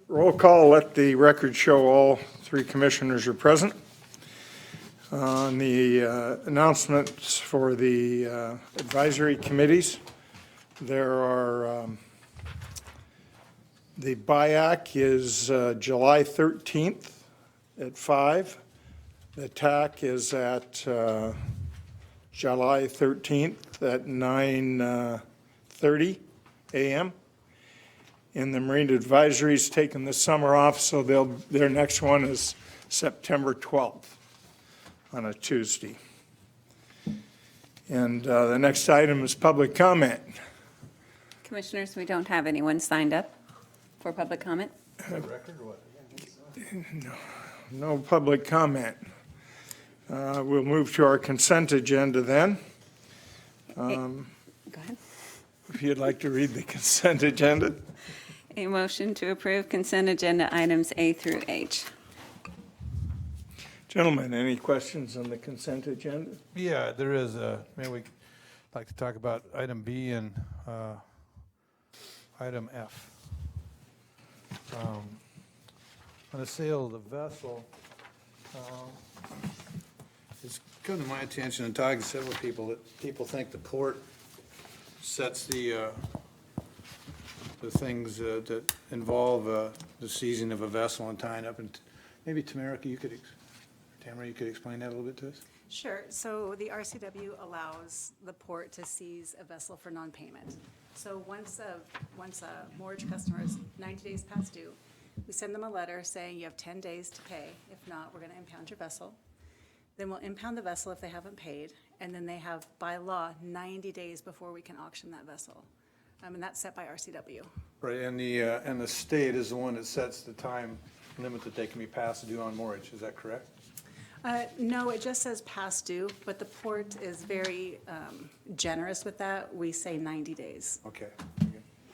Roll call, let the record show all three commissioners are present. On the announcements for the advisory committees, there are, the BIAC is July 13th at 5. The TAC is at July 13th at 9:30 a.m. And the Marine Advisory's taking the summer off, so their next one is September 12th on a Tuesday. And the next item is public comment. Commissioners, we don't have anyone signed up for public comment. No public comment. We'll move to our consent agenda then. Go ahead. If you'd like to read the consent agenda. A motion to approve consent agenda items A through H. Gentlemen, any questions on the consent agenda? Yeah, there is. Maybe we'd like to talk about item B and item F. On the sale of the vessel, it's come to my attention and talking to several people that people think the port sets the things that involve the seizing of a vessel and tying up. And maybe Tamara, you could explain that a little bit to us? Sure. So the RCW allows the port to seize a vessel for non-payment. So once a mortgage customer is 90 days past due, we send them a letter saying you have 10 days to pay. If not, we're going to impound your vessel. Then we'll impound the vessel if they haven't paid, and then they have, by law, 90 days before we can auction that vessel. And that's set by RCW. Right, and the state is the one that sets the time limit that they can be past due on mortgage. Is that correct? No, it just says past due, but the port is very generous with that. We say 90 days. Okay,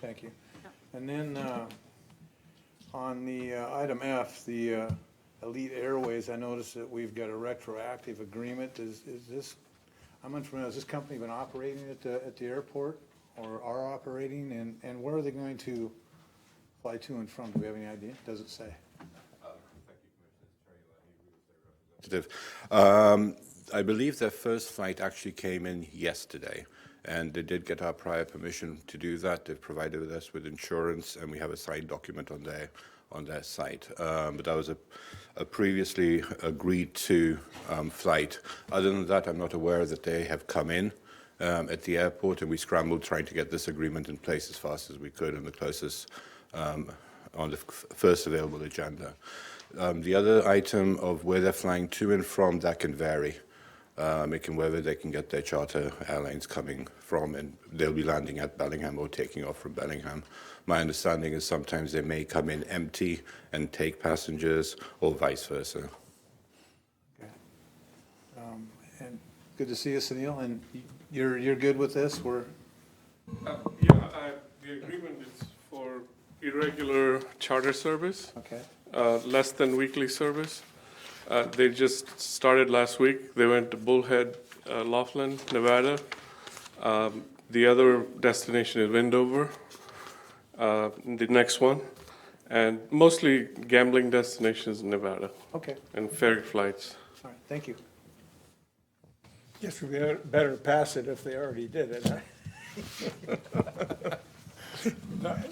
thank you. Yep. And then on the item F, the Elite Airways, I noticed that we've got a retroactive agreement. Is this, I'm unfamiliar, has this company been operating at the airport or are operating? And where are they going to fly to and from? Do we have any idea? Does it say? I believe their first flight actually came in yesterday, and they did get our prior permission to do that. They've provided us with insurance, and we have a signed document on their site. But that was a previously agreed to flight. Other than that, I'm not aware that they have come in at the airport, and we scrambled trying to get this agreement in place as fast as we could on the closest, on the first available agenda. The other item of where they're flying to and from, that can vary, making wherever they can get their charter airlines coming from, and they'll be landing at Bellingham or taking off from Bellingham. My understanding is sometimes they may come in empty and take passengers, or vice versa. Okay. And good to see you, Sunil. And you're good with this? The agreement is for irregular charter service. Okay. Less than weekly service. They just started last week. They went to Bullhead, Laughlin, Nevada. The other destination is Wendover, the next one. And mostly gambling destinations in Nevada. Okay. And ferry flights. All right. Thank you. Guess we better pass it if they already did it.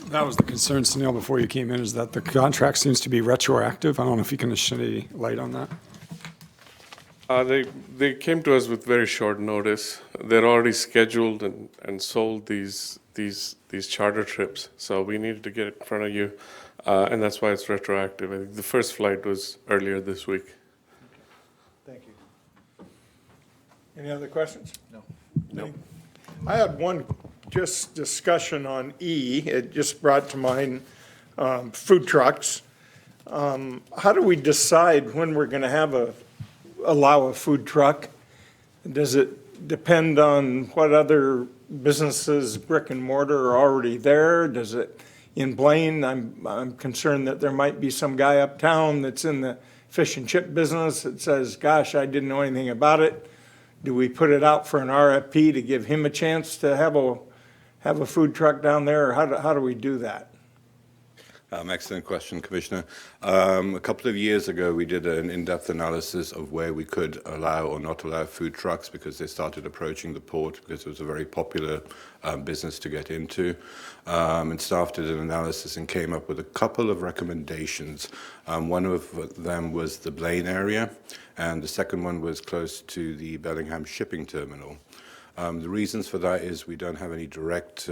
That was the concern, Sunil, before you came in, is that the contract seems to be retroactive. I don't know if you can shed any light on that. They came to us with very short notice. They're already scheduled and sold these charter trips. So we needed to get it in front of you, and that's why it's retroactive. I think the first flight was earlier this week. Thank you. Any other questions? No. I had one just discussion on E. It just brought to mind food trucks. How do we decide when we're going to allow a food truck? Does it depend on what other businesses, brick and mortar, are already there? Does it, in Blaine, I'm concerned that there might be some guy uptown that's in the fish and chip business that says, gosh, I didn't know anything about it. Do we put it out for an RFP to give him a chance to have a food truck down there, or how do we do that? Excellent question, Commissioner. A couple of years ago, we did an in-depth analysis of where we could allow or not allow food trucks because they started approaching the port because it was a very popular business to get into. And staff did an analysis and came up with a couple of recommendations. One of them was the Blaine area, and the second one was close to the Bellingham shipping terminal. The reasons for that is we don't have any direct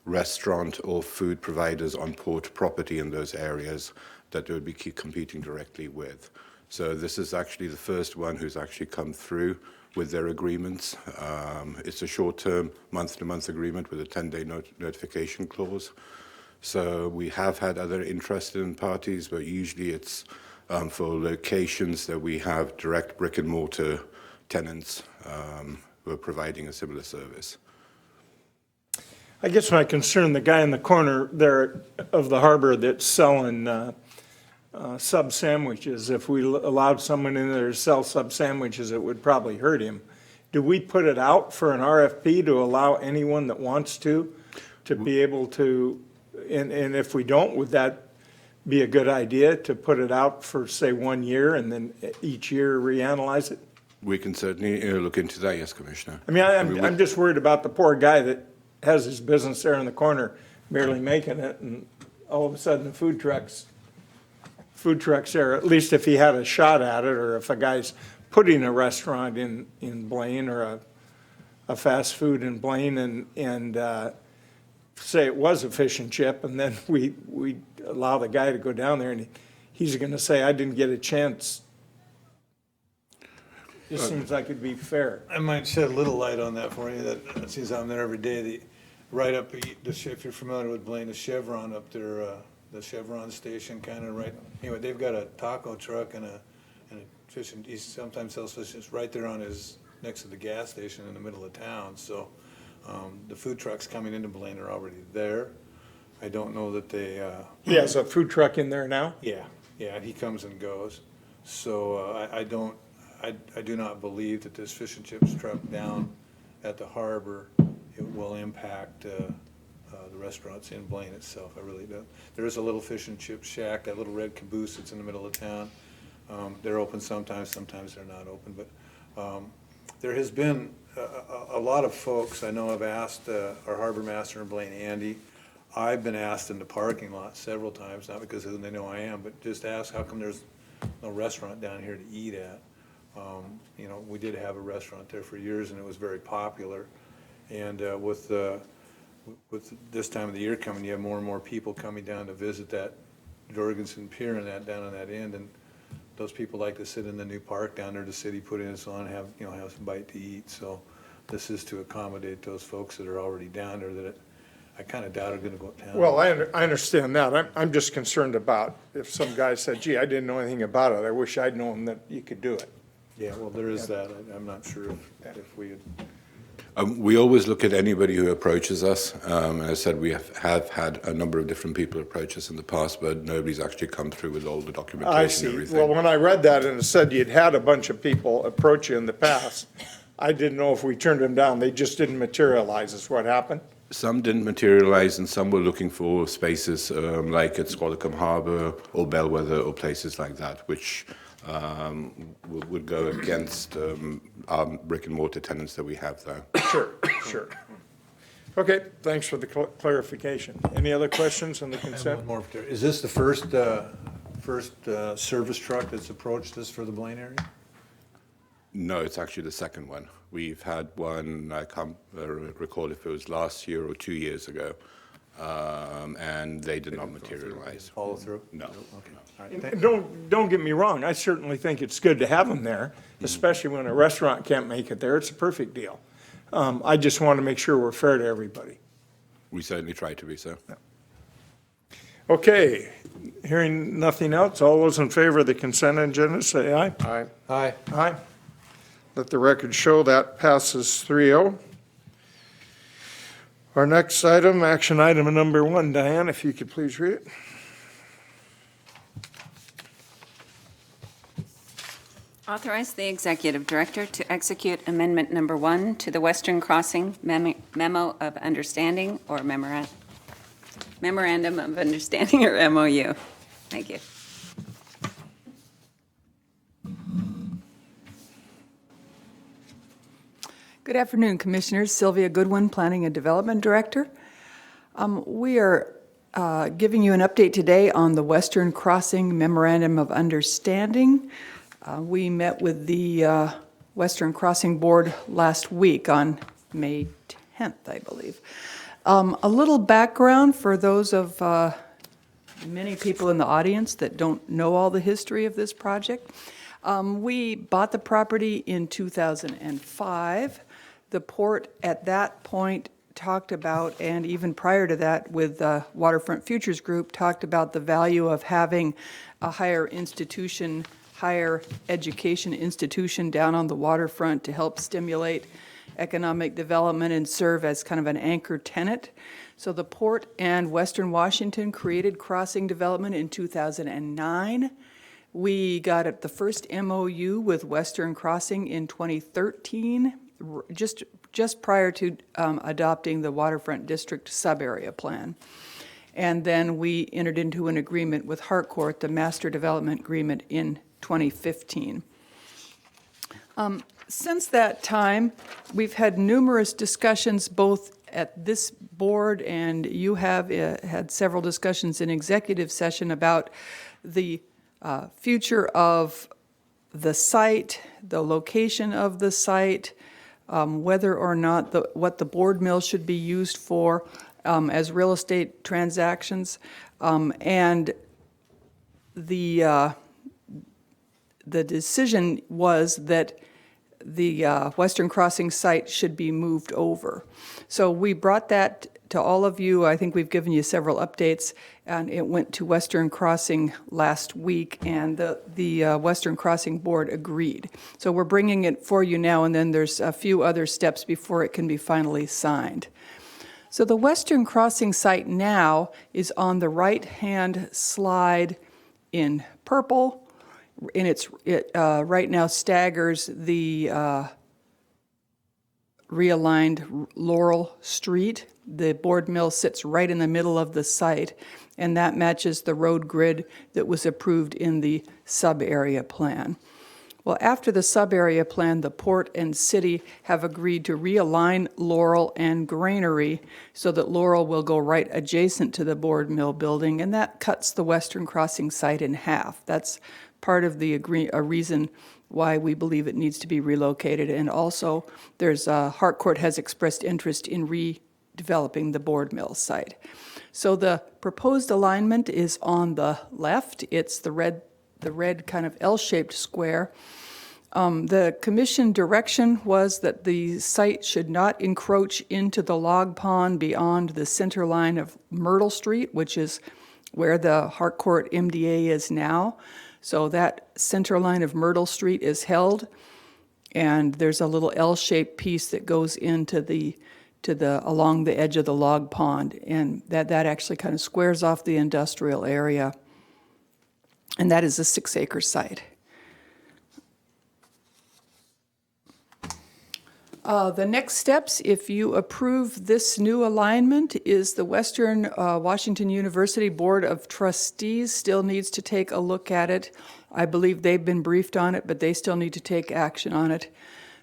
restaurant or food providers on port property in those areas that they would be competing directly with. So this is actually the first one who's actually come through with their agreements. It's a short-term, month-to-month agreement with a 10-day notification clause. So we have had other interested parties, but usually it's for locations that we have direct brick-and-mortar tenants who are providing a similar service. I guess my concern, the guy in the corner there of the harbor that's selling sub sandwiches, if we allowed someone in there to sell sub sandwiches, it would probably hurt him. Do we put it out for an RFP to allow anyone that wants to be able to, and if we don't, would that be a good idea to put it out for, say, 1 year and then each year reanalyze it? We can certainly look into that, yes, Commissioner. I mean, I'm just worried about the poor guy that has his business there in the corner, barely making it, and all of a sudden the food trucks there, at least if he had a shot at it, or if a guy's putting a restaurant in Blaine or a fast food in Blaine and say it was a fish and chip, and then we allow the guy to go down there and he's gonna say, I didn't get a chance. Just seems like it'd be fair. I might shed a little light on that for you, that since I'm there every day, right up, if you're familiar with Blaine, the Chevron up there, the Chevron station kind of right, anyway, they've got a taco truck and a fish, and he sometimes sells fish, it's right there on next to the gas station in the middle of town, so the food trucks coming into Blaine are already there. I don't know that they, He has a food truck in there now? yeah, and he comes and goes, so I do not believe that this fish and chips truck down at the harbor, it will impact the restaurants in Blaine itself. I really don't. There is a little fish and chip shack, that little red caboose that's in the middle of town. They're open sometimes they're not open. But there has been a lot of folks, I know I've asked our harbor master in Blaine, Andy. I've been asked in the parking lot several times, not because they know I am, but just ask how come there's no restaurant down here to eat at. You know, we did have a restaurant there for years and it was very popular. And with this time of the year coming, you have more and more people coming down to visit that Jorgensen Pier and that down on that end. And those people like to sit in the new park down there the city put in, so on, have some bite to eat. So this is to accommodate those folks that are already down there that I kind of doubt are going to go uptown. Well, I understand that. I'm just concerned about if some guy said, gee, I didn't know anything about it. I wish I'd known that you could do it. Yeah, well, there is that. I'm not sure if we had. We always look at anybody who approaches us. As I said, we have had a number of different people approach us in the past, but nobody's actually come through with all the documentation I and see. everything. Well, when I read that and it said you'd had a bunch of people approach you in the past, I didn't know if we turned them down. They just didn't materialize is what happened? Some didn't materialize, and some were looking for spaces like at Squalicum Harbor or Bellwether or places like that, which would go against our brick and mortar tenants that we have there. Sure. Okay, thanks for the clarification. Any other questions on the One consent? more. Is this the first service truck that's approached us for the Blaine area? No, it's actually the second one. We've had one, I can't recall if it was last year or 2 years ago, and they did not materialize. Follow through? No. Okay. All right. And don't get me wrong, I certainly think it's good to have them there, especially when a restaurant can't make it there. It's a perfect deal. I just want to make sure we're fair to everybody. We certainly try to be so. Okay, hearing nothing else, all those in favor of the consent agenda, say aye. Aye. Aye. Aye. Let the record show that passes 3-0. Our next item, action item number 1, Diane, if you could please read it. Authorize the executive director to execute amendment number 1 to the Western Crossing Memo of Understanding or Memorandum. memorandum of understanding or MOU. Thank you. Good afternoon, Commissioners. Sylvia Goodwin, Planning and Development Director. We are giving you an update today on the Western Crossing Memorandum of Understanding. We met with the Western Crossing Board last week on May 10th, I believe. A little background for those of many people in the audience that don't know all the history of this project. We bought the property in 2005. The port at that point talked about, and even prior to that with Waterfront Futures Group, talked about the value of having a higher education institution down on the waterfront to help stimulate economic development and serve as kind of an anchor tenant. So the port and Western Washington created crossing development in 2009. We got the first MOU with Western Crossing in 2013, just prior to adopting the Waterfront District Sub-Area Plan. And then we entered into an agreement with Harcourt, the Master Development Agreement, in 2015. Since that time, we've had numerous discussions both at this board, and you have had several discussions in executive session about the future of the site, the location of the site, whether or not what the board mill should be used for as real estate transactions, and the decision was that the Western Crossing site should be moved over. So we brought that to all of you. I think we've given you several updates, and it went to Western Crossing last week, and the Western Crossing Board agreed. So we're bringing it for you now, and then there's a few other steps before it can be finally signed. So the Western Crossing site now is on the right-hand slide in purple, and it right now staggers the realigned Laurel Street. The board mill sits right in the middle of the site, and that matches the road grid that was approved in the sub-area plan. Well, after the sub-area plan, the port and city have agreed to realign Laurel and Granary so that Laurel will go right adjacent to the board mill building, and that cuts the Western Crossing site in half. That's part of the reason why we believe it needs to be relocated. And also, Harcourt has expressed interest in redeveloping the board mill site. So the proposed alignment is on the left. It's the red kind of L-shaped square. The commission direction was that the site should not encroach into the log pond beyond the center line of Myrtle Street, which is where the Harcourt MDA is now. So that center line of Myrtle Street is held, and there's a little L-shaped piece that goes into along the edge of the log pond, and that actually kind of squares off the industrial area, and that is a 6-acre site. The next steps, if you approve this new alignment, is the Western Washington University Board of Trustees still needs to take a look at it. I believe they've been briefed on it, but they still need to take action on it.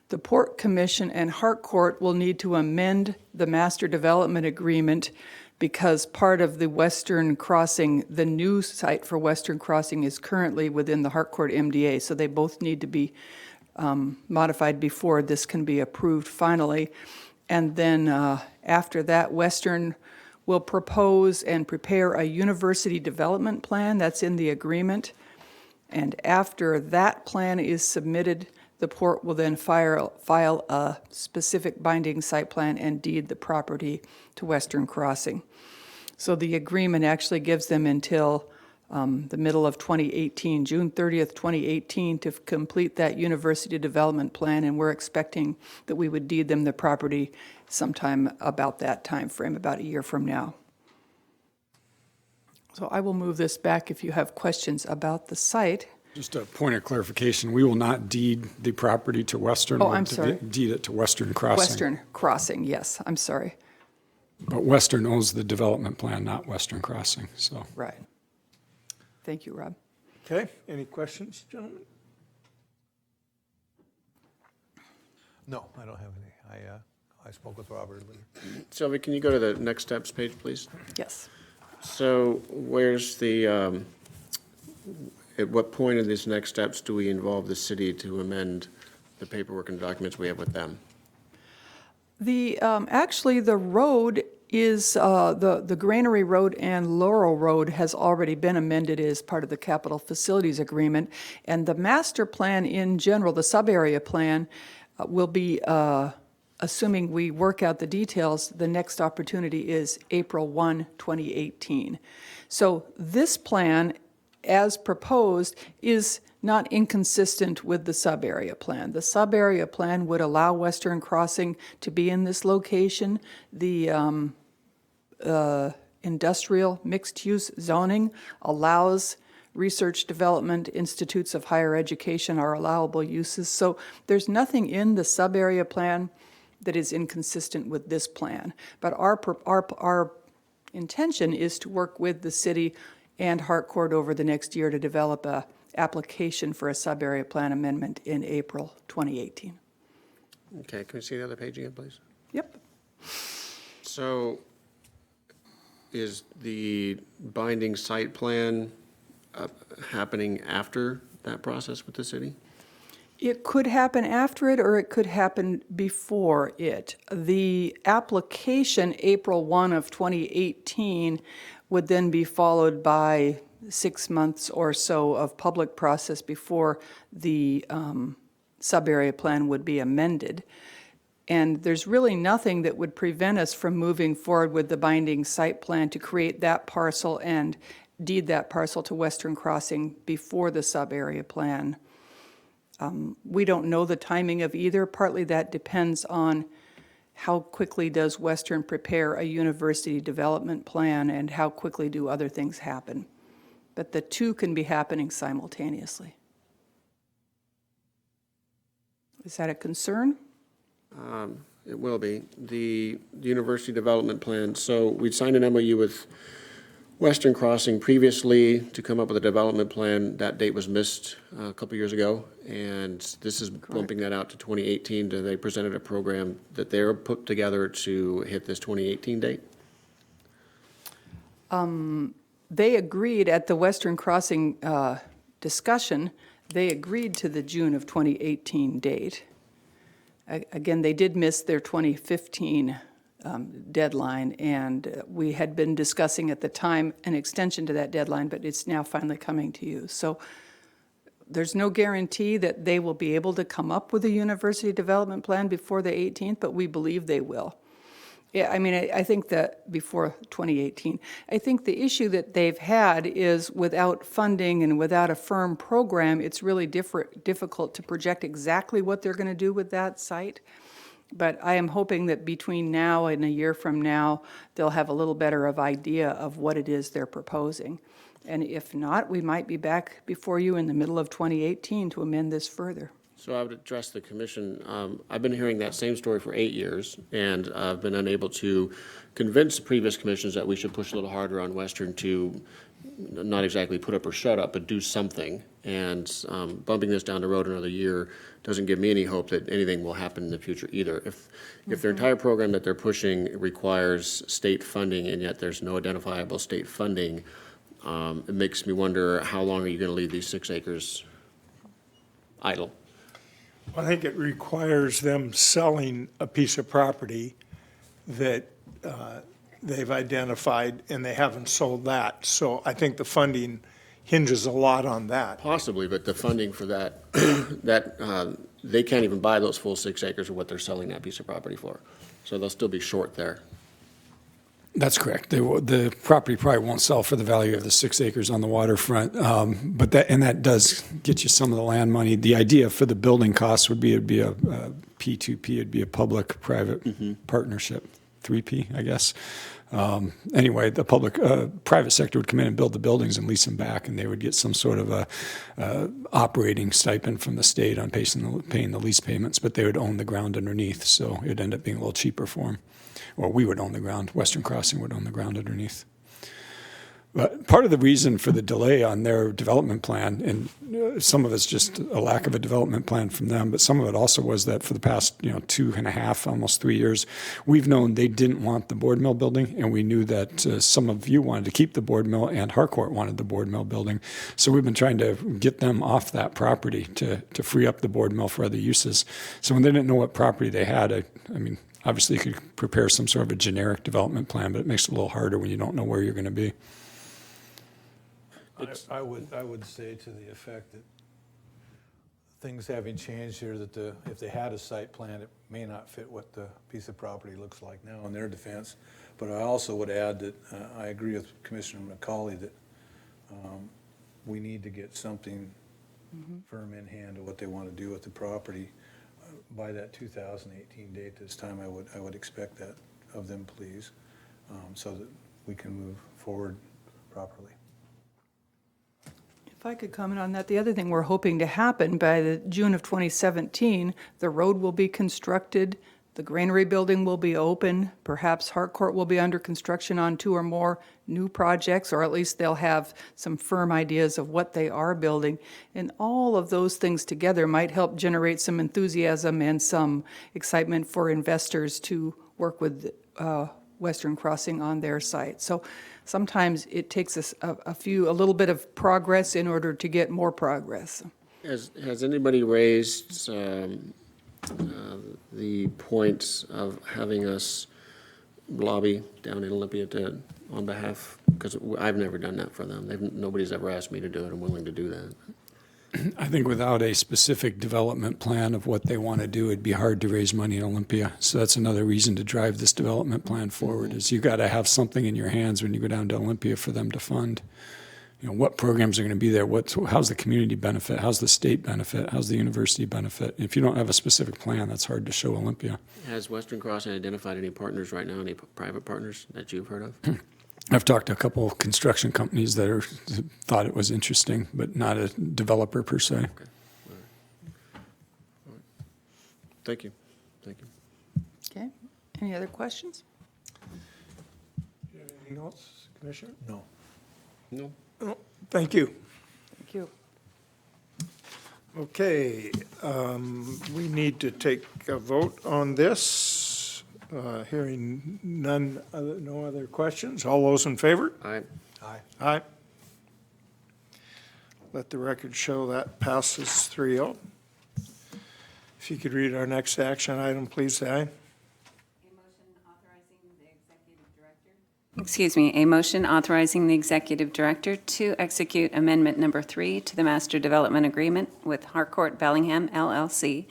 The Port Commission and Harcourt will need to amend the Master Development Agreement because part of the Western Crossing, the new site for Western Crossing, is currently within the Harcourt MDA, so they both need to be modified before this can be approved finally. And then after that, Western will propose and prepare a university development plan that's in the agreement. And after that plan is submitted, the port will then file a specific binding site plan and deed the property to Western Crossing. So the agreement actually gives them until the middle of 2018, June 30th, 2018, to complete that university development plan, and we're expecting that we would deed them the property sometime about that time frame, about a year from now. So I will move this back if you have questions about the site. Just a point of clarification, we will not deed the property to Western. Oh, we'll I'm sorry. Deed it to Western Crossing. Western Crossing, yes, I'm sorry. But Western owns the development plan, not Western Crossing, so. Right. Thank you, Rob. Okay, any questions, gentlemen? No, I don't have any. I spoke with Robert earlier. Sylvia, can you go to the next steps page, please? Yes. So where's the, at what point in these next steps do we involve the city to amend the paperwork and documents we have with them? Actually, the road is, the Granary Road and Laurel Road has already been amended as part of the capital facilities agreement. And the master plan in general, the sub-area plan, will be, assuming we work out the details, the next opportunity is April 1, 2018. So this plan, as proposed, is not inconsistent with the sub-area plan. The sub-area plan would allow Western Crossing to be in this location. The industrial mixed-use zoning allows research development, institutes of higher education are allowable uses. So there's nothing in the sub-area plan that is inconsistent with this plan. But our intention is to work with the city and Harcourt over the next year to develop a application for a sub-area plan amendment in April 2018. Okay, can we see the other page again, please? Yep. So is the binding site plan happening after that process with the city? It could happen after it, or it could happen before it. The application, April 1 of 2018, would then be followed by 6 months or so of public process before the sub-area plan would be amended. And there's really nothing that would prevent us from moving forward with the binding site plan to create that parcel and deed that parcel to Western Crossing before the sub-area plan. We don't know the timing of either. Partly that depends on how quickly does Western prepare a university development plan and how quickly do other things happen. But the two can be happening simultaneously. Is that a concern? It will be. The university development plan, so we signed an MOU with Western Crossing previously to come up with a development plan. That date was missed a couple years ago, and this is bumping that out to 2018. They presented a program that they're put together to hit this 2018 date? They agreed at the Western Crossing discussion, they agreed to the June of 2018 date. Again, they did miss their 2015 deadline, and we had been discussing at the time an extension to that deadline, but it's now finally coming to you. So there's no guarantee that they will be able to come up with a university development plan before the 18th, but we believe they will. Yeah, I mean, I think that before 2018. I think the issue that they've had is without funding and without a firm program, it's really difficult to project exactly what they're going to do with that site. But I am hoping that between now and a year from now, they'll have a little better of idea of what it is they're proposing. And if not, we might be back before you in the middle of 2018 to amend this further. So I would address the commission. I've been hearing that same story for 8 years, and I've been unable to convince the previous commissions that we should push a little harder on Western to not exactly put up or shut up, but do something. And bumping this down the road another year doesn't give me any hope that anything will happen in the future either. If their entire program that they're pushing requires state funding, and yet there's no identifiable state funding, it makes me wonder, how long are you going to leave these 6 acres idle? I think it requires them selling a piece of property that they've identified, and they haven't sold that. So I think the funding hinges a lot on that. Possibly, but the funding for that, they can't even buy those full 6 acres of what they're selling that piece of property for. So they'll still be short there. That's correct. The property probably won't sell for the value of the 6 acres on the waterfront, but that does get you some of the land money. The idea for the building costs would be it'd be a P2P, it'd be a public-private partnership, 3P, I guess. Anyway, the private sector would come in and build the buildings and lease them back, and they would get some sort of a operating stipend from the state on paying the lease payments, but they would own the ground underneath, so it'd end up being a little cheaper for them. Well, we would own the ground. Western Crossing would own the ground underneath. But part of the reason for the delay on their development plan, and some of it's just a lack of a development plan from them, but some of it also was that for the past 2.5, almost 3 years, we've known they didn't want the board mill building, and we knew that some of you wanted to keep the board mill, and Harcourt wanted the board mill building. So we've been trying to get them off that property to free up the board mill for other uses. So when they didn't know what property they had, I mean, obviously you could prepare some sort of a generic development plan, but it makes it a little harder when you don't know where you're going to be. I would say to the effect that things having changed here, that if they had a site plan, it may not fit what the piece of property looks like now in their defense. But I also would add that I agree with Commissioner McCauley that we need to get something firm in hand of what they want to do with the property by that 2018 date. This time I would expect that of them, please, so that we can move forward properly. If I could comment on that, the other thing we're hoping to happen by the June of 2017, the road will be constructed, the granary building will be open, perhaps Harcourt will be under construction on 2 or more new projects, or at least they'll have some firm ideas of what they are building. And all of those things together might help generate some enthusiasm and some excitement for investors to work with Western Crossing on their site. So sometimes it takes us a little bit of progress in order to get more progress. Has anybody raised the points of having us lobby down in Olympia on behalf? Because I've never done that for them. Nobody's ever asked me to do it. I'm willing to do that. I think without a specific development plan of what they want to do, it'd be hard to raise money in Olympia. So that's another reason to drive this development plan forward, is you got to have something in your hands when you go down to Olympia for them to fund. What programs are going to be there? How's the community benefit? How's the state benefit? How's the university benefit? If you don't have a specific plan, that's hard to show Olympia. Has Western Crossing identified any partners right now, any private partners that you've heard of? I've talked to a couple of construction companies that thought it was interesting, but not a developer per se. Okay. All right. Thank you. Thank you. Okay, any other questions? Anything else, Commissioner? No. No. Oh, thank you. Thank you. Okay, we need to take a vote on this. Hearing no other questions. All those in favor? All right. Aye. Aye. Let the record show that passes 3-0. If you could read our next action item, please, Di. A motion authorizing the executive director to execute amendment number 3 to the master development agreement with Harcourt Bellingham LLC,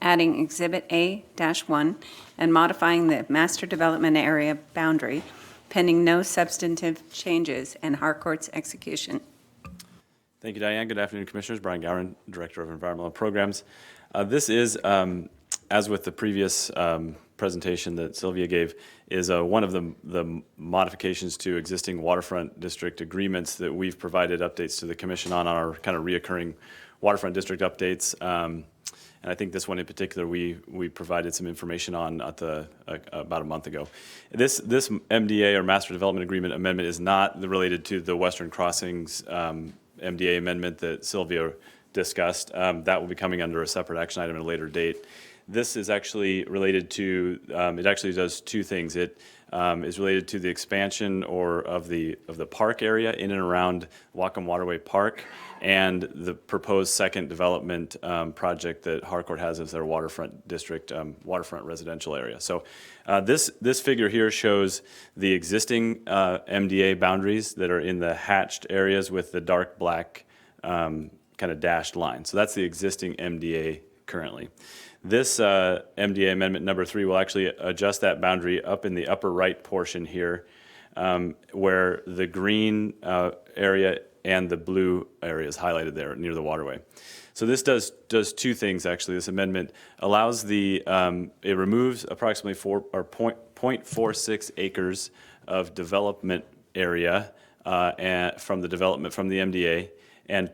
adding Exhibit A-1 and modifying the master development area boundary pending no substantive changes and Harcourt's execution. Thank you, Diane. Good afternoon, Commissioners. Brian Gowron, Director of Environmental Programs. This is, as with the previous presentation that Sylvia gave, is one of the modifications to existing waterfront district agreements that we've provided updates to the Commission on our kind of reoccurring waterfront district updates. And I think this one in particular, we provided some information on at about a month ago. This MDA, or Master Development Agreement amendment, is not related to the Western Crossings MDA amendment that Sylvia discussed. That will be coming under a separate action item at a later date. This is actually related to, it actually does two things. It is related to the expansion of the park area in and around Whatcom Waterway Park, and the proposed second development project that Harcourt has as their waterfront district, waterfront residential area. So this figure here shows the existing MDA boundaries that are in the hatched areas with the dark black kind of dashed line. So that's the existing MDA currently. This MDA amendment number 3 will actually adjust that boundary up in the upper right portion here, where the green area and the blue area is highlighted there near the waterway. So this does two things actually. This amendment allows it removes approximately 0.46 acres of development area from the MDA, and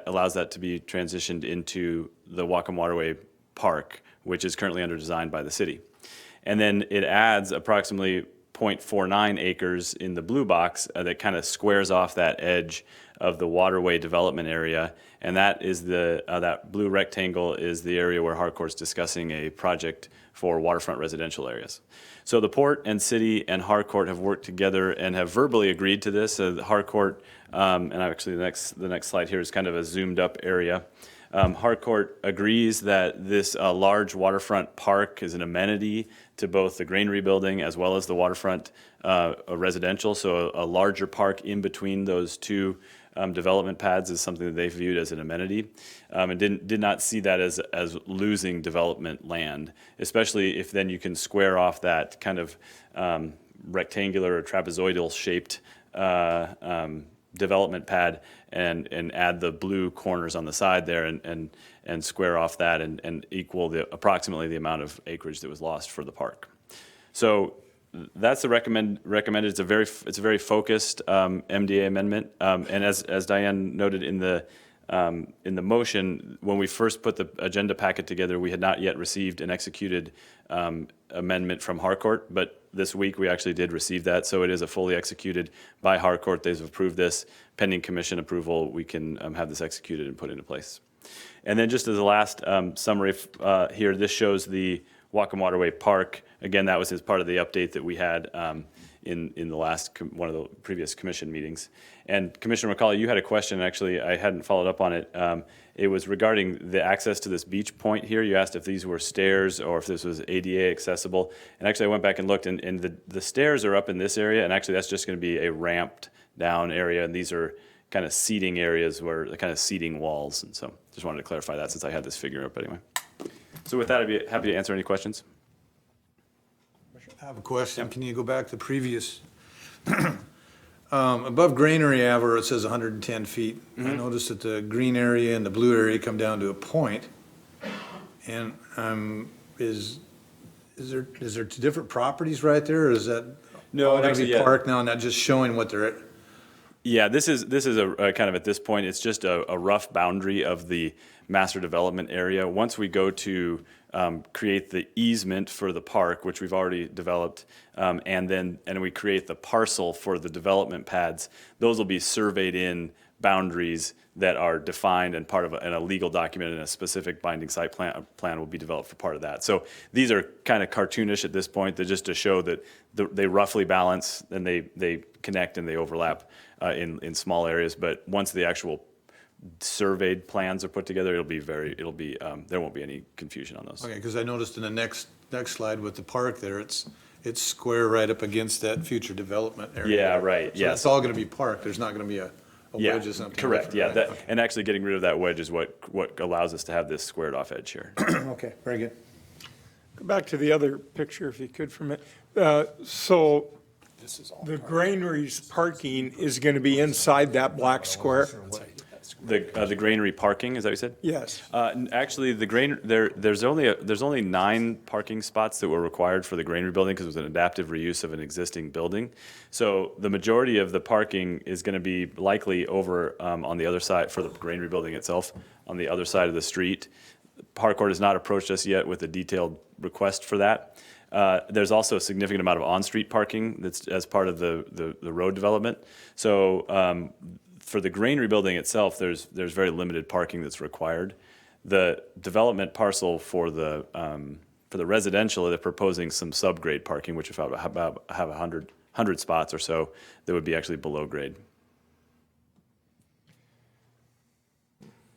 allows that to be transitioned into the Whatcom Waterway Park, which is currently under design by the city. And then it adds approximately 0.49 acres in the blue box that kind of squares off that edge of the waterway development area. And that is that blue rectangle is the area where Harcourt's discussing a project for waterfront residential areas. So the port and city and Harcourt have worked together and have verbally agreed to this. Harcourt, and actually the next slide here is kind of a zoomed up area. Harcourt agrees that this large waterfront park is an amenity to both the granary building as well as the waterfront residential. So a larger park in between those two development pads is something that they viewed as an amenity, and did not see that as losing development land, especially if then you can square off that kind of rectangular or trapezoidal shaped development pad and add the blue corners on the side there and square off that and equal approximately the amount of acreage that was lost for the park. So that's the recommended. It's a very focused MDA amendment. And as Diane noted in the motion, when we first put the agenda packet together, we had not yet received an executed amendment from Harcourt, but this week we actually did receive that. So it is a fully executed by Harcourt. They've approved this. Pending commission approval, we can have this executed and put into place. And then just as a last summary here, this shows the Whatcom Waterway Park. Again, that was as part of the update that we had in the last one of the previous commission meetings. And Commissioner McCauley, you had a question. Actually, I hadn't followed up on it. It was regarding the access to this beach point here. You asked if these were stairs or if this was ADA accessible. And actually, I went back and looked, and the stairs are up in this area. And actually, that's just going to be a ramped down area. And these are kind of seating areas where the kind of seating walls. And so just wanted to clarify that since I had this figure up anyway. So with that, I'd be happy to answer any questions. I have a question. Can you go back to previous? Above granary where it says 110 feet, I noticed that the green area and the blue area come down to a point. And is there two different properties right there, or is that No, all and gonna actually, be yeah. parked now and not just showing what they're at? Yeah, this is a kind of at this point, it's just a rough boundary of the master development area. Once we go to create the easement for the park, which we've already developed, and we create the parcel for the development pads, those will be surveyed in boundaries that are defined and part of a legal document, and a specific binding site plan will be developed for part of that. So these are kind of cartoonish at this point. They're just to show that they roughly balance and they connect and they overlap in small areas. But once the actual surveyed plans are put together, there won't be any confusion on those. Okay, because I noticed in the next slide with the park there, it's square right up against that future development area. Yeah, right, So yes. it's all gonna be parked. There's not gonna be a wedge or something. Correct. different, Yeah, right? and actually getting rid of that wedge is what allows us to have this squared off edge here. Okay, very good. Go back to the other picture if you could for a minute. So the granary's parking is going to be inside that black square? The granary parking, is that what you said? Yes. Actually, there's only 9 parking spots that were required for the granary building because it was an adaptive reuse of an existing building. So the majority of the parking is going to be likely over on the other side for the granary building itself, on the other side of the street. Harcourt has not approached us yet with a detailed request for that. There's also a significant amount of on-street parking that's as part of the road development. So for the granary building itself, there's very limited parking that's required. The development parcel for the residential, they're proposing some subgrade parking, which if I have 100 spots or so, that would be actually below grade.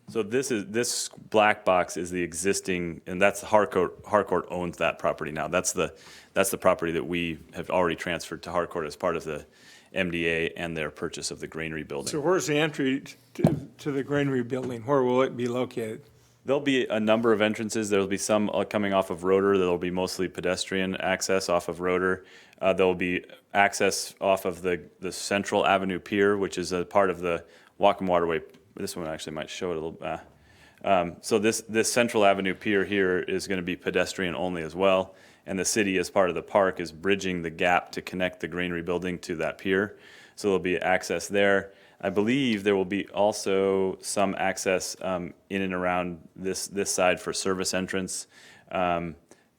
So this black box is the existing, and that's Harcourt owns that property now. That's the property that we have already transferred to Harcourt as part of the MDA and their purchase of the granary building. So where's the entry to the granary building? Where will it be located? There'll be a number of entrances. There'll be some coming off of Rotor. There'll be mostly pedestrian access off of Rotor. There'll be access off of the Central Avenue Pier, which is a part of the Whatcom Waterway. This one actually might show it a little. So this Central Avenue Pier here is going to be pedestrian only as well. And the city, as part of the park, is bridging the gap to connect the granary building to that pier. So there'll be access there. I believe there will be also some access in and around this side for service entrance.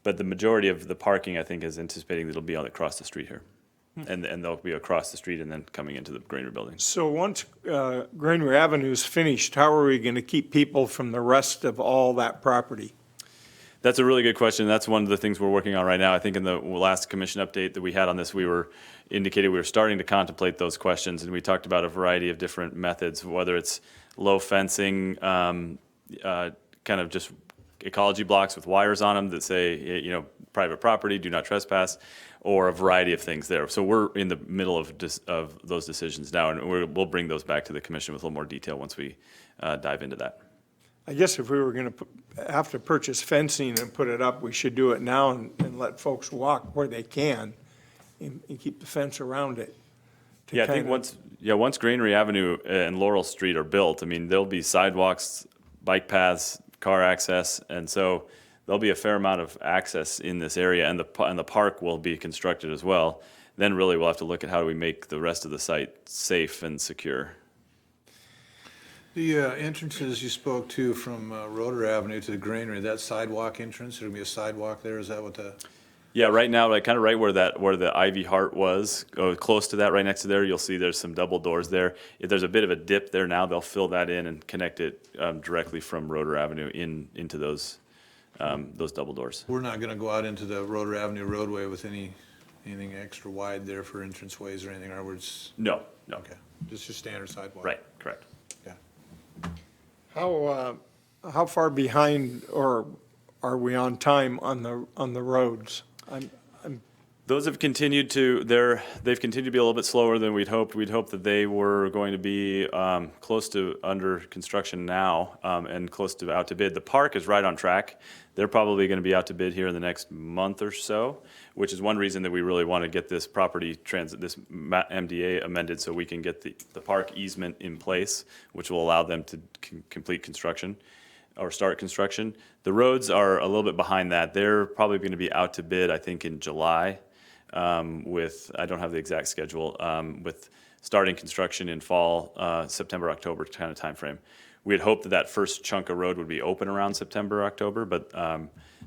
But the majority of the parking, I think, is anticipating that it'll be across the street here. And they'll be across the street and then coming into the Granary building. So once Granary Avenue is finished, how are we going to keep people from the rest of all that property? That's a really good question. That's one of the things we're working on right now. I think in the last commission update that we had on this, we were indicated we were starting to contemplate those questions, and we talked about a variety of different methods, whether it's low fencing, kind of just ecology blocks with wires on them that say, private property, do not trespass, or a variety of things there. So we're in the middle of those decisions now, and we'll bring those back to the commission with a little more detail once we dive into that. I guess if we were going to have to purchase fencing and put it up, we should do it now and let folks walk where they can and keep the fence around it. to Yeah, I think kinda- once Granary Avenue and Laurel Street are built, I mean, there'll be sidewalks, bike paths, car access, and so there'll be a fair amount of access in this area, and the park will be constructed as well. Then really we'll have to look at how do we make the rest of the site safe and secure. The entrances you spoke to from Roder Avenue to the Granary, that sidewalk entrance, there'll be a sidewalk there, is that what the? Yeah, right now, like kind of right where the Ivy Heart was, close to that, right next to there, you'll see there's some double doors there. If there's a bit of a dip there now, they'll fill that in and connect it directly from Roder Avenue into those double doors. We're not gonna go out into the Roder Avenue roadway with anything extra wide there for entranceways or anything, or we're just, No, okay, just your standard sidewalk? right, correct. Yeah. How far behind or are we on time on the roads? Those have continued they've continued to be a little bit slower than we'd hoped. We'd hoped that they were going to be close to under construction now and close to out to bid. The park is right on track. They're probably going to be out to bid here in the next month or so, which is one reason that we really want to get this this MDA amended so we can get the park easement in place, which will allow them to complete construction or start construction. The roads are a little bit behind that. They're probably going to be out to bid, I think, in July I don't have the exact schedule, with starting construction in fall, September, October kind of timeframe. We had hoped that first chunk of road would be open around September, October, but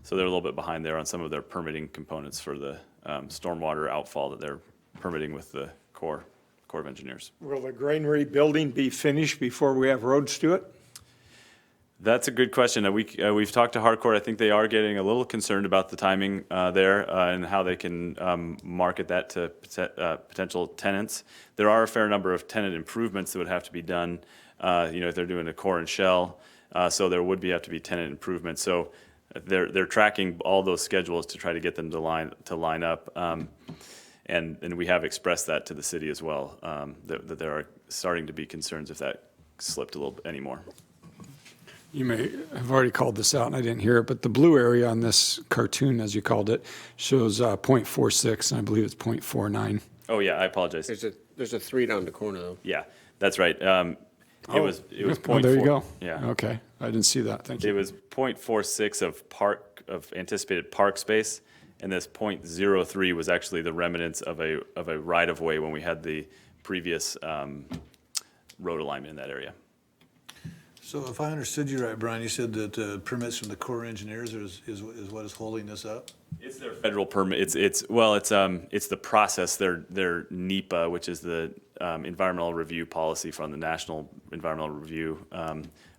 so they're a little bit behind there on some of their permitting components for the stormwater outfall that they're permitting with the Corps of Engineers. Will the Granary building be finished before we have roads to it? That's a good question. We've talked to Harcourt. I think they are getting a little concerned about the timing there and how they can market that to potential tenants. There are a fair number of tenant improvements that would have to be done, if they're doing a core and shell. So there would have to be tenant improvements. So they're tracking all those schedules to try to get them to line up. And we have expressed that to the city as well, that there are starting to be concerns if that slipped a little bit anymore. You may have already called this out, and I didn't hear it, but the blue area on this cartoon, as you called it, shows .46, and I believe it's .49. Oh, yeah, I apologize. There's a 3 down the corner, though. Yeah, that's right. It was Oh, there you go. Yeah. Okay, I didn't see that, thank you. It was .46 of anticipated park space, and this .03 was actually the remnants of a right-of-way when we had the previous road alignment in that area. So if I understood you right, Brian, you said that permits from the Corps of Engineers is what is holding this up? It's their federal permit. It's the process. Their NEPA, which is the environmental review policy from the National Environmental Review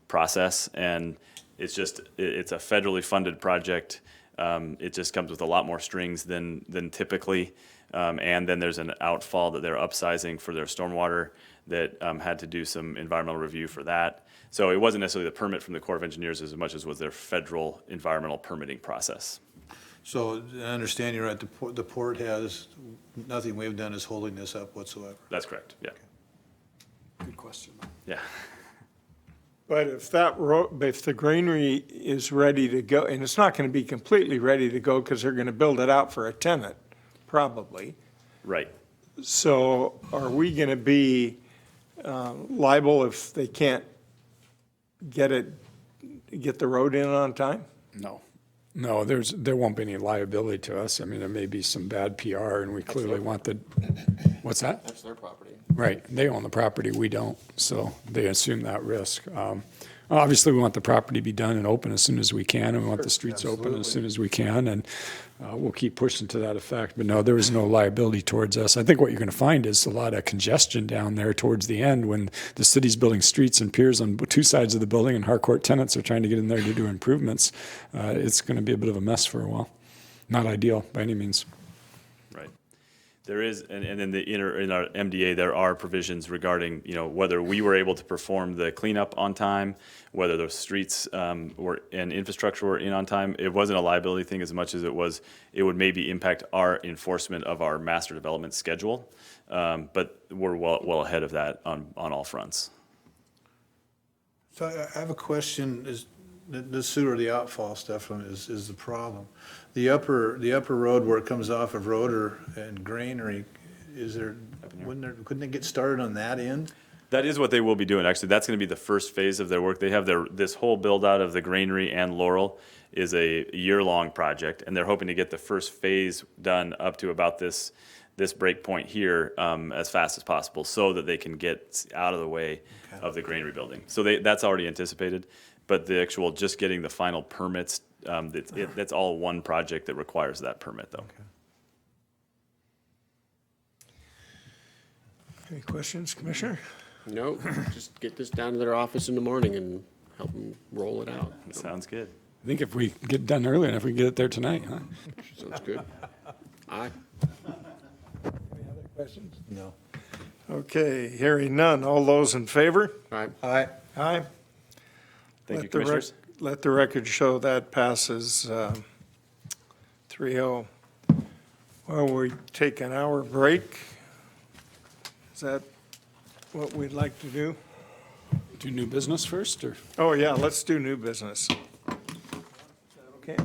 process, and it's a federally funded project. It just comes with a lot more strings than typically, and then there's an outfall that they're upsizing for their stormwater that had to do some environmental review for that. So it wasn't necessarily the permit from the Corps of Engineers as much as was their federal environmental permitting process. So I understand you're right, the port has, nothing we've done is holding this up whatsoever. That's correct, yeah. Good question. Yeah. But if the Granary is ready to go, and it's not going to be completely ready to go because they're going to build it out for a tenant, probably. Right. So are we going to be liable if they can't get the road in on time? No, there won't be any liability to us. I mean, there may be some bad PR, and we clearly want what's that? That's their property. Right, they own the property, we don't, so they assume that risk. Obviously, we want the property to be done and open as soon as we can, and we want the streets open as soon as we can, and we'll keep pushing to that effect. But no, there is no liability towards us. I think what you're going to find is a lot of congestion down there towards the end when the city's building streets and piers on two sides of the building, and Harcourt tenants are trying to get in there to do improvements. It's going to be a bit of a mess for a while. Not ideal by any means. Right. There is, and in in our MDA, there are provisions regarding, whether we were able to perform the cleanup on time, whether the streets and infrastructure were in on time. It wasn't a liability thing as much as it would maybe impact our enforcement of our master development schedule. But we're well ahead of that on all fronts. So I have a question, is the sewer, the outfall stuff is the problem. The upper road where it comes off of Roeder and Granary, couldn't they get started on that end? That is what they will be doing. Actually, that's going to be the first phase of their work. They have this whole build out of the Granary and Laurel is a year-long project, and they're hoping to get the first phase done up to about this break point here as fast as possible so that they can get out of the way of the Granary building. So that's already anticipated, but the actual just getting the final permits, that's all one project that requires that permit, though. Okay. Any questions, Commissioner? No, just get this down to their office in the morning and help them roll it out. Sounds good. I think if we get done early enough, we can get it there tonight, huh? Sounds good. Aye. Questions? No. Okay, hearing none. All those in favor? All right. Aye. Aye. Thank you, Let the rec- Commissioners. Let the record show that passes 3-0. Well, we take an hour break. Is that what we'd like to do? Do new business first, or? Oh, yeah, let's do new business. Is that okay?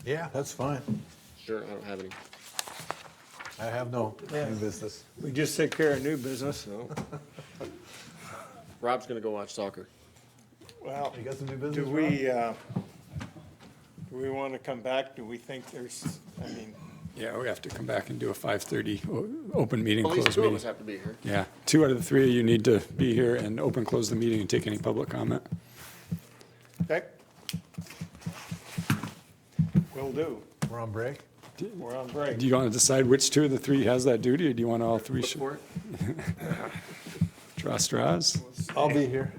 Yeah, that's fine. Sure, I don't have any. I have no new business. We just take care of new business. No. Rob's gonna go watch soccer. Well, You got some new do business, we want to come back? Do we think there's, Yeah, we have to come back and do a 5:30 open meeting, At least closed two of meeting. us have to be here. Yeah, 2 out of the 3 of you need to be here and open, close the meeting and take any public comment. okay? Will do. We're on break? We're on break. Do you want to decide which 2 of the 3 has that duty, or do you want all 3? For it? Draw straws? I'll be here.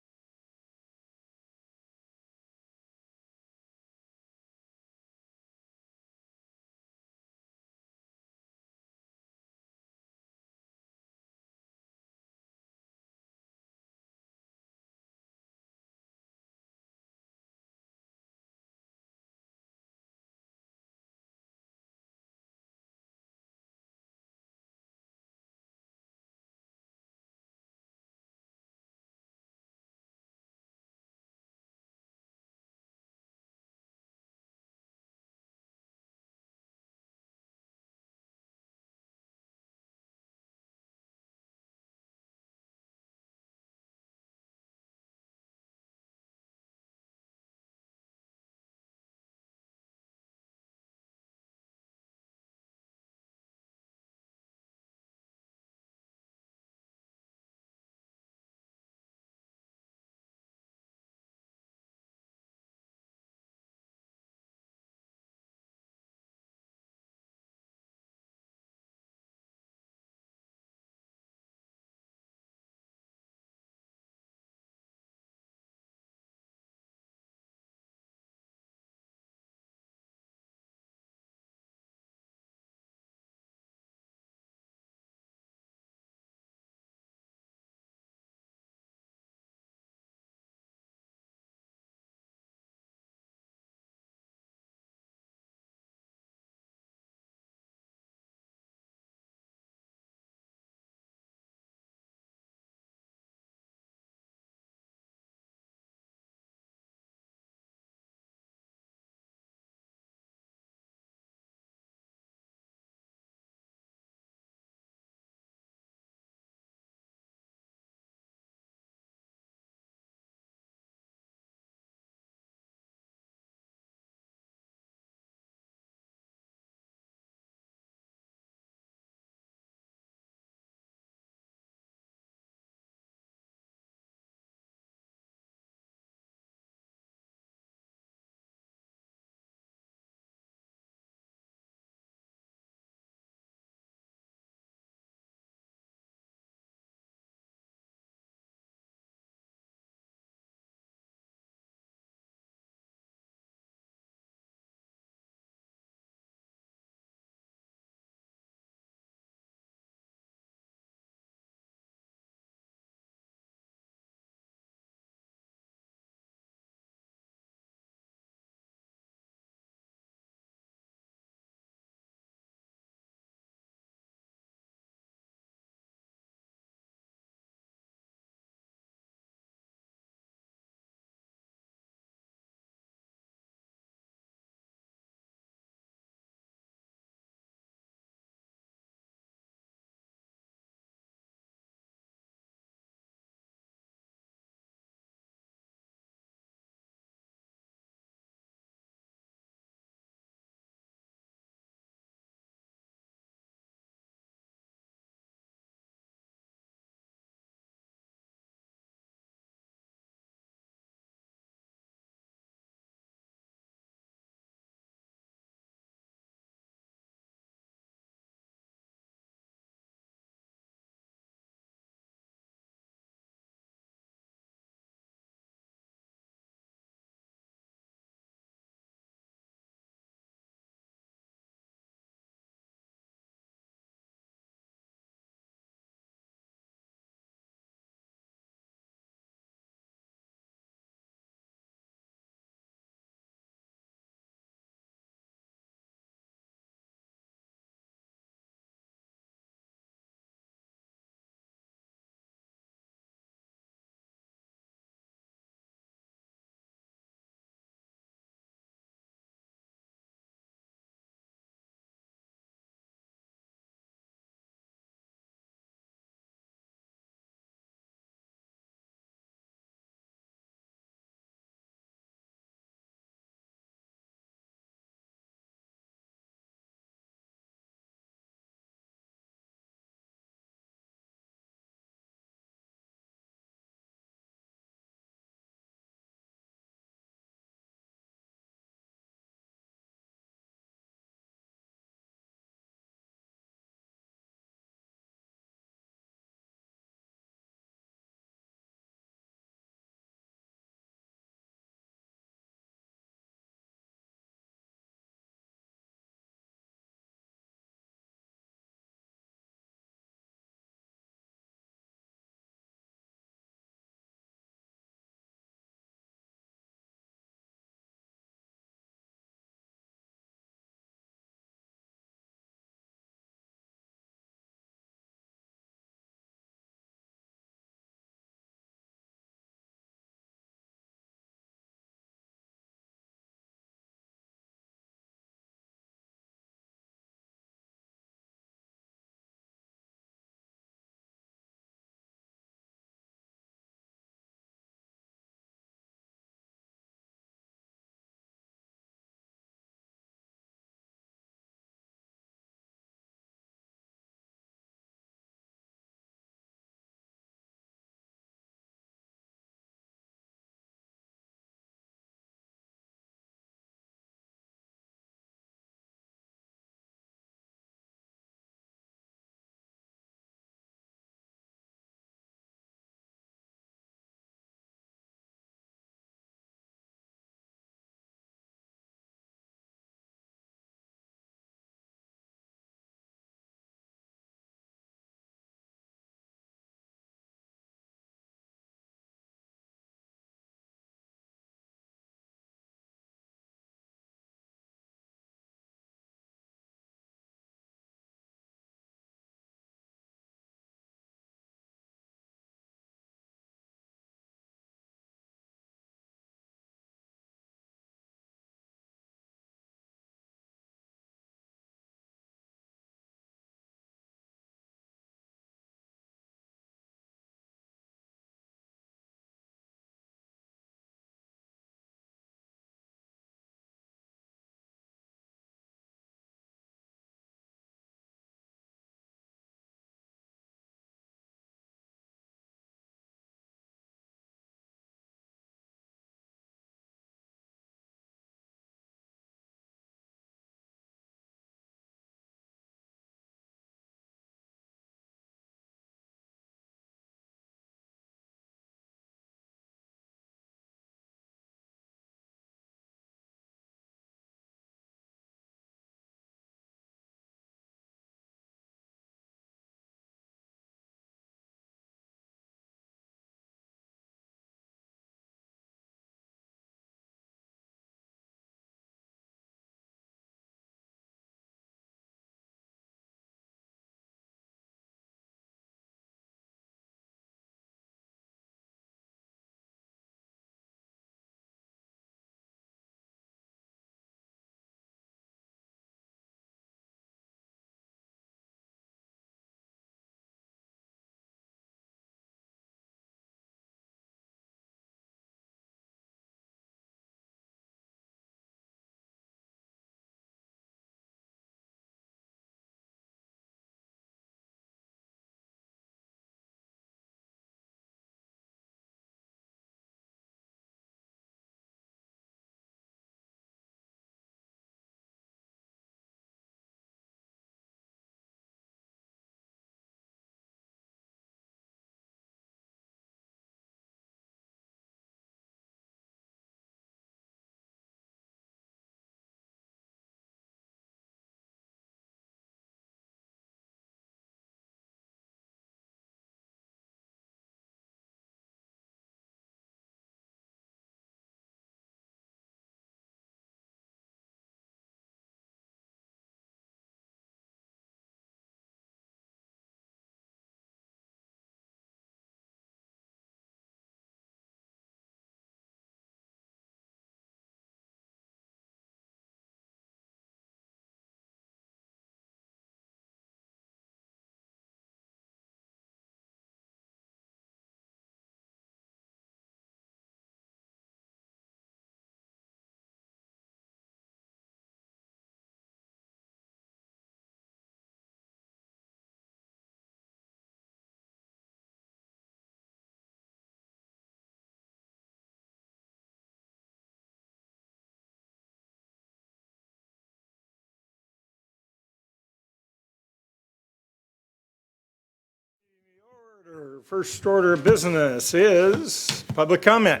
Our first order of business is public comment.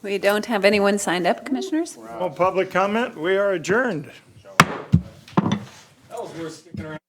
We don't have anyone signed up, Commissioners? No public comment. We are adjourned. That was worth sticking around.